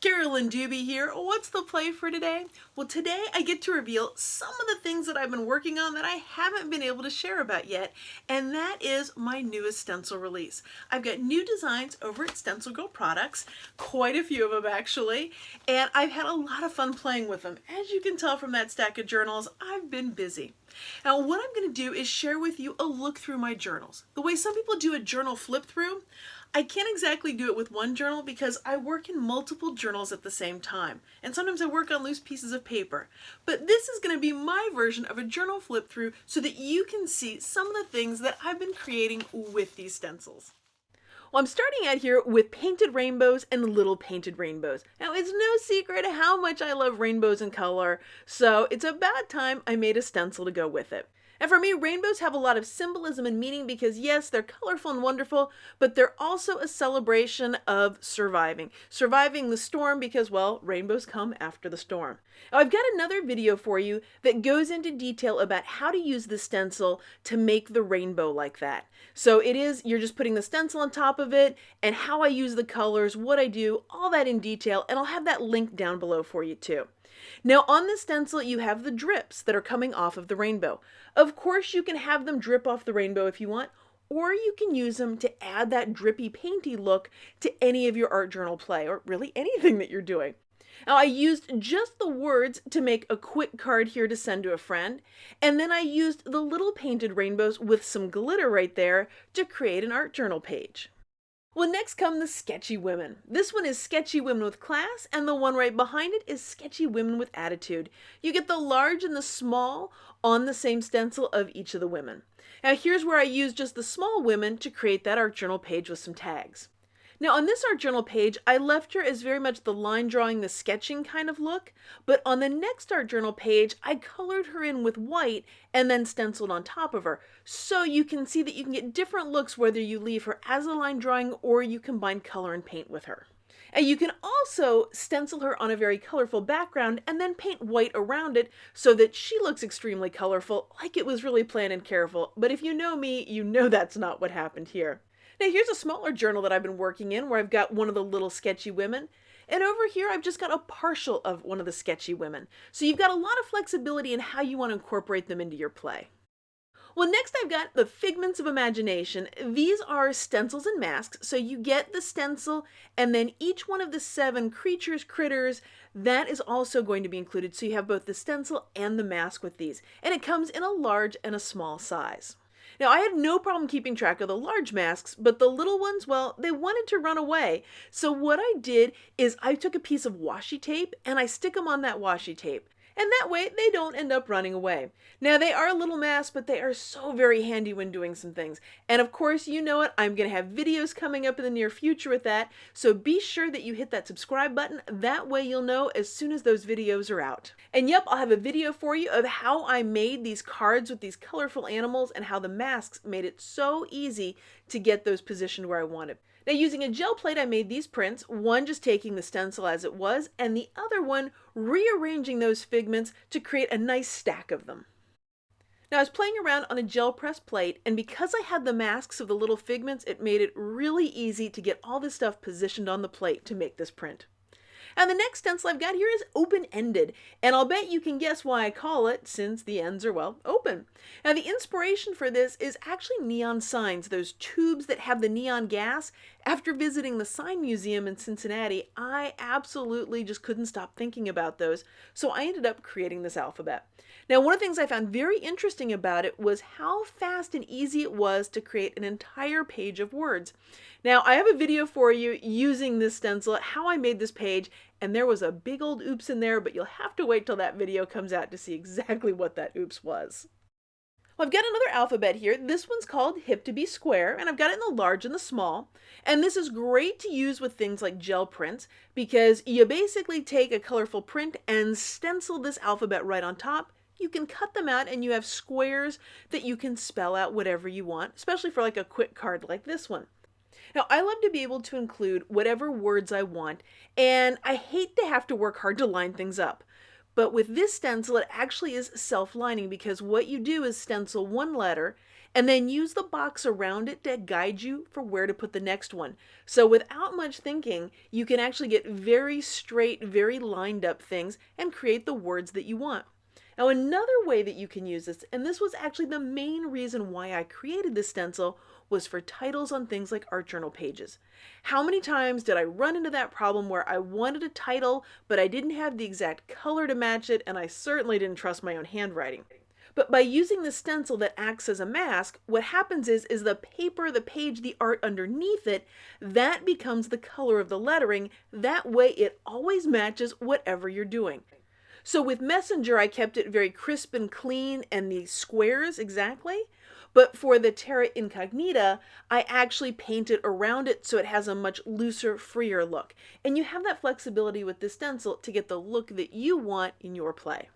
Carolyn Doobie here. What's the play for today? Well, today I get to reveal some of the things that I've been working on that I haven't been able to share about yet, and that is my newest stencil release. I've got new designs over at StencilGirl Products, quite a few of them actually, and I've had a lot of fun playing with them. As you can tell from that stack of journals, I've been busy. Now, what I'm going to do is share with you a look through my journals. The way some people do a journal flip through, I can't exactly do it with one journal because I work in multiple journals at the same time. And sometimes I work on loose pieces of paper. But this is going to be my version of a journal flip through so that you can see some of the things that I've been creating with these stencils. Well, I'm starting out here with painted rainbows and little painted rainbows. Now, it's no secret how much I love rainbows and color, so it's about time I made a stencil to go with it. And for me, rainbows have a lot of symbolism and meaning because yes, they're colorful and wonderful, but they're also a celebration of surviving. Surviving the storm because, well, rainbows come after the storm. Now, I've got another video for you that goes into detail about how to use the stencil to make the rainbow like that. So you're just putting the stencil on top of it and how I use the colors, what I do, all that in detail, and I'll have that link down below for you too. Now on the stencil you have the drips that are coming off of the rainbow. Of course you can have them drip off the rainbow if you want, or you can use them to add that drippy painty look to any of your art journal play, or really anything that you're doing. Now I used just the words to make a quick card here to send to a friend, and then I used the little painted rainbows with some glitter right there to create an art journal page. Well, next come the sketchy women. This one is sketchy women with class, and the one right behind it is sketchy women with attitude. You get the large and the small on the same stencil of each of the women. Now here's where I use just the small women to create that art journal page with some tags. Now on this art journal page, I left her as very much the line drawing, the sketching kind of look, but on the next art journal page, I colored her in with white and then stenciled on top of her. So you can see that you can get different looks whether you leave her as a line drawing or you combine color and paint with her. And you can also stencil her on a very colorful background and then paint white around it so that she looks extremely colorful, like it was really planned and careful. But if you know me, you know that's not what happened here. Now here's a smaller journal that I've been working in where I've got one of the little sketchy women. And over here I've just got a partial of one of the sketchy women. So you've got a lot of flexibility in how you want to incorporate them into your play. Well, next I've got the Figments of Imagination. These are stencils and masks. So you get the stencil and then each one of the 7 creatures, critters, that is also going to be included. So you have both the stencil and the mask with these. And it comes in a large and a small size. Now, I had no problem keeping track of the large masks, but the little ones, well, they wanted to run away. So what I did is I took a piece of washi tape and I stick them on that washi tape. And that way they don't end up running away. Now they are little masks, but they are so very handy when doing some things. And of course, you know it, I'm going to have videos coming up in the near future with that. So be sure that you hit that subscribe button. That way you'll know as soon as those videos are out. And yep, I'll have a video for you of how I made these cards with these colorful animals and how the masks made it so easy to get those positioned where I wanted. Now using a gel plate, I made these prints, one just taking the stencil as it was, and the other one rearranging those figments to create a nice stack of them. Now I was playing around on a gel press plate, and because I had the masks of the little figments, it made it really easy to get all this stuff positioned on the plate to make this print. And the next stencil I've got here is Open-Ended, and I'll bet you can guess why I call it, since the ends are, well, open. Now the inspiration for this is actually neon signs, those tubes that have the neon gas. After visiting the Sign Museum in Cincinnati, I absolutely just couldn't stop thinking about those, so I ended up creating this alphabet. Now one of the things I found very interesting about it was how fast and easy it was to create an entire page of words. Now I have a video for you using this stencil, how I made this page, and there was a big old oops in there, but you'll have to wait till that video comes out to see exactly what that oops was. Well, I've got another alphabet here. This one's called Hip to be Square, and I've got it in the large and the small. And this is great to use with things like gel prints because you basically take a colorful print and stencil this alphabet right on top. You can cut them out and you have squares that you can spell out whatever you want, especially for like a quick card like this one. Now, I love to be able to include whatever words I want, and I hate to have to work hard to line things up. But with this stencil, it actually is self-lining because what you do is stencil one letter and then use the box around it to guide you for where to put the next one. So without much thinking, you can actually get very straight, very lined up things and create the words that you want. Now, another way that you can use this, and this was actually the main reason why I created this stencil, was for titles on things like art journal pages. How many times did I run into that problem where I wanted a title, but I didn't have the exact color to match it, and I certainly didn't trust my own handwriting? But by using the stencil that acts as a mask, what happens is the paper, the page, the art underneath it, that becomes the color of the lettering. That way it always matches whatever you're doing. So with Messenger, I kept it very crisp and clean and the squares exactly. But for the Terra Incognita, I actually painted around it so it has a much looser, freer look. And you have that flexibility with this stencil to get the look that you want in your play.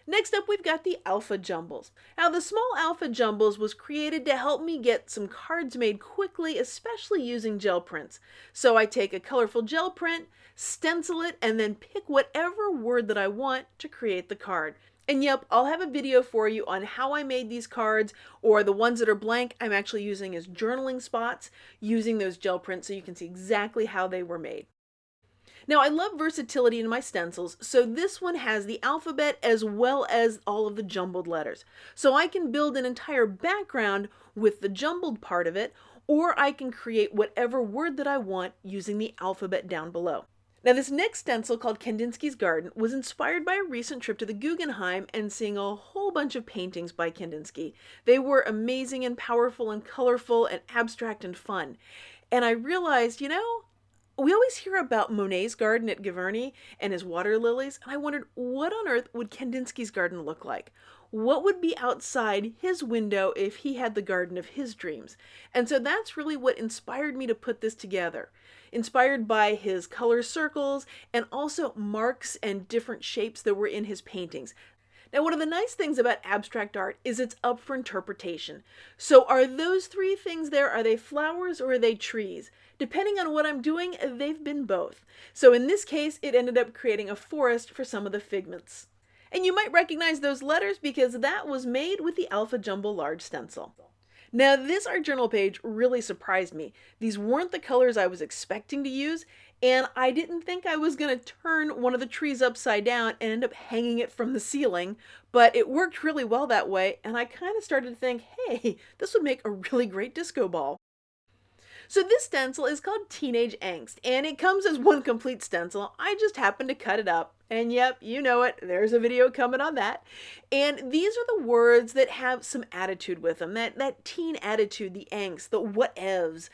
Next up, we've got the Alpha Jumbles. Now, the small Alpha Jumbles was created to help me get some cards made quickly, especially using gel prints. So I take a colorful gel print, stencil it, and then pick whatever word that I want to create the card. And yep, I'll have a video for you on how I made these cards, or the ones that are blank I'm actually using as journaling spots, using those gel prints so you can see exactly how they were made. Now, I love versatility in my stencils, so this one has the alphabet as well as all of the jumbled letters. So I can build an entire background with the jumbled part of it, or I can create whatever word that I want using the alphabet down below. Now, this next stencil, called Kandinsky's Garden, was inspired by a recent trip to the Guggenheim and seeing a whole bunch of paintings by Kandinsky. They were amazing and powerful and colorful and abstract and fun. And I realized, we always hear about Monet's garden at Giverny and his water lilies, and I wondered, what on earth would Kandinsky's garden look like? What would be outside his window if he had the garden of his dreams? And so that's really what inspired me to put this together. Inspired by his color circles and also marks and different shapes that were in his paintings. Now, one of the nice things about abstract art is it's up for interpretation. So are those three things there, are they flowers or are they trees? Depending on what I'm doing, they've been both. So in this case, it ended up creating a forest for some of the Figments. And you might recognize those letters because that was made with the Alpha Jumbo Large stencil. Now, this art journal page really surprised me. These weren't the colors I was expecting to use, and I didn't think I was going to turn one of the trees upside down and end up hanging it from the ceiling, but it worked really well that way, and I kind of started to think, hey, this would make a really great disco ball. So this stencil is called Teenage Angst, and it comes as one complete stencil. I just happened to cut it up. And yep, you know it, there's a video coming on that. And these are the words that have some attitude with them, that teen attitude, the angst, the whatevs.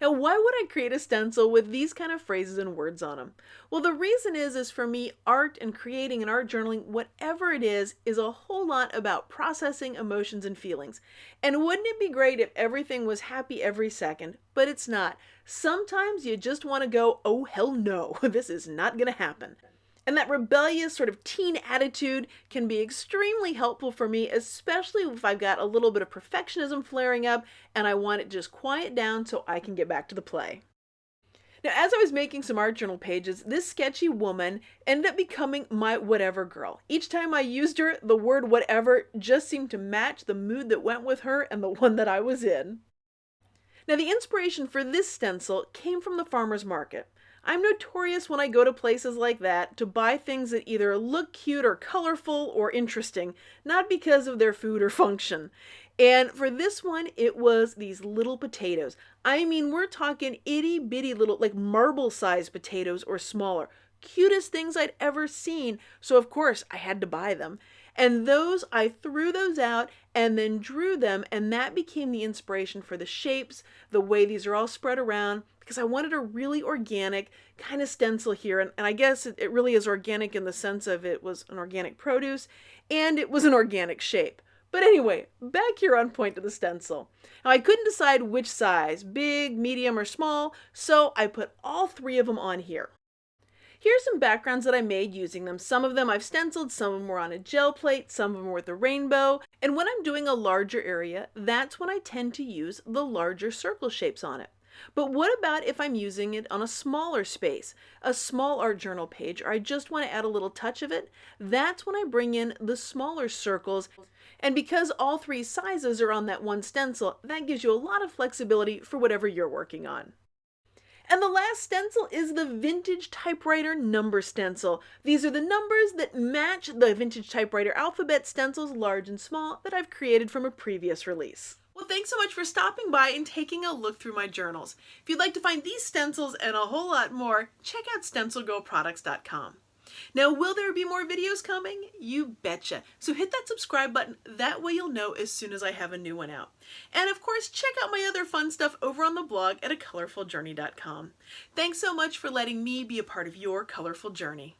Now, why would I create a stencil with these kind of phrases and words on them? Well, the reason is for me, art and creating and art journaling, whatever it is a whole lot about processing emotions and feelings. And wouldn't it be great if everything was happy every second? But it's not. Sometimes you just want to go, oh, hell no, this is not going to happen. And that rebellious sort of teen attitude can be extremely helpful for me, especially if I've got a little bit of perfectionism flaring up and I want it just quiet down so I can get back to the play. Now, as I was making some art journal pages, this sketchy woman ended up becoming my whatever girl. Each time I used her, the word whatever just seemed to match the mood that went with her and the one that I was in. Now, the inspiration for this stencil came from the farmer's market. I'm notorious when I go to places like that to buy things that either look cute or colorful or interesting, not because of their food or function. And for this one, it was these little potatoes. I mean, we're talking itty bitty little, like marble-sized potatoes or smaller. Cutest things I'd ever seen. So of course I had to buy them. And I threw those out and then drew them, and that became the inspiration for the shapes, the way these are all spread around, because I wanted a really organic kind of stencil here. And I guess it really is organic in the sense of it was an organic produce and it was an organic shape. But anyway, back here on point to the stencil. Now, I couldn't decide which size, big, medium, or small, so I put all three of them on here. Here's some backgrounds that I made using them. Some of them I've stenciled, some of them were on a gel plate, some of them were with a rainbow. And when I'm doing a larger area, that's when I tend to use the larger circle shapes on it. But what about if I'm using it on a smaller space, a small art journal page, or I just want to add a little touch of it? That's when I bring in the smaller circles. And because all three sizes are on that one stencil, that gives you a lot of flexibility for whatever you're working on. And the last stencil is the vintage typewriter number stencil. These are the numbers that match the vintage typewriter alphabet stencils, large and small, that I've created from a previous release. Well, thanks so much for stopping by and taking a look through my journals. If you'd like to find these stencils and a whole lot more, check out StencilGirlProducts.com. Now, will there be more videos coming? You betcha. So hit that subscribe button. That way you'll know as soon as I have a new one out. And of course, check out my other fun stuff over on the blog at acolorfuljourney.com. Thanks so much for letting me be a part of your colorful journey.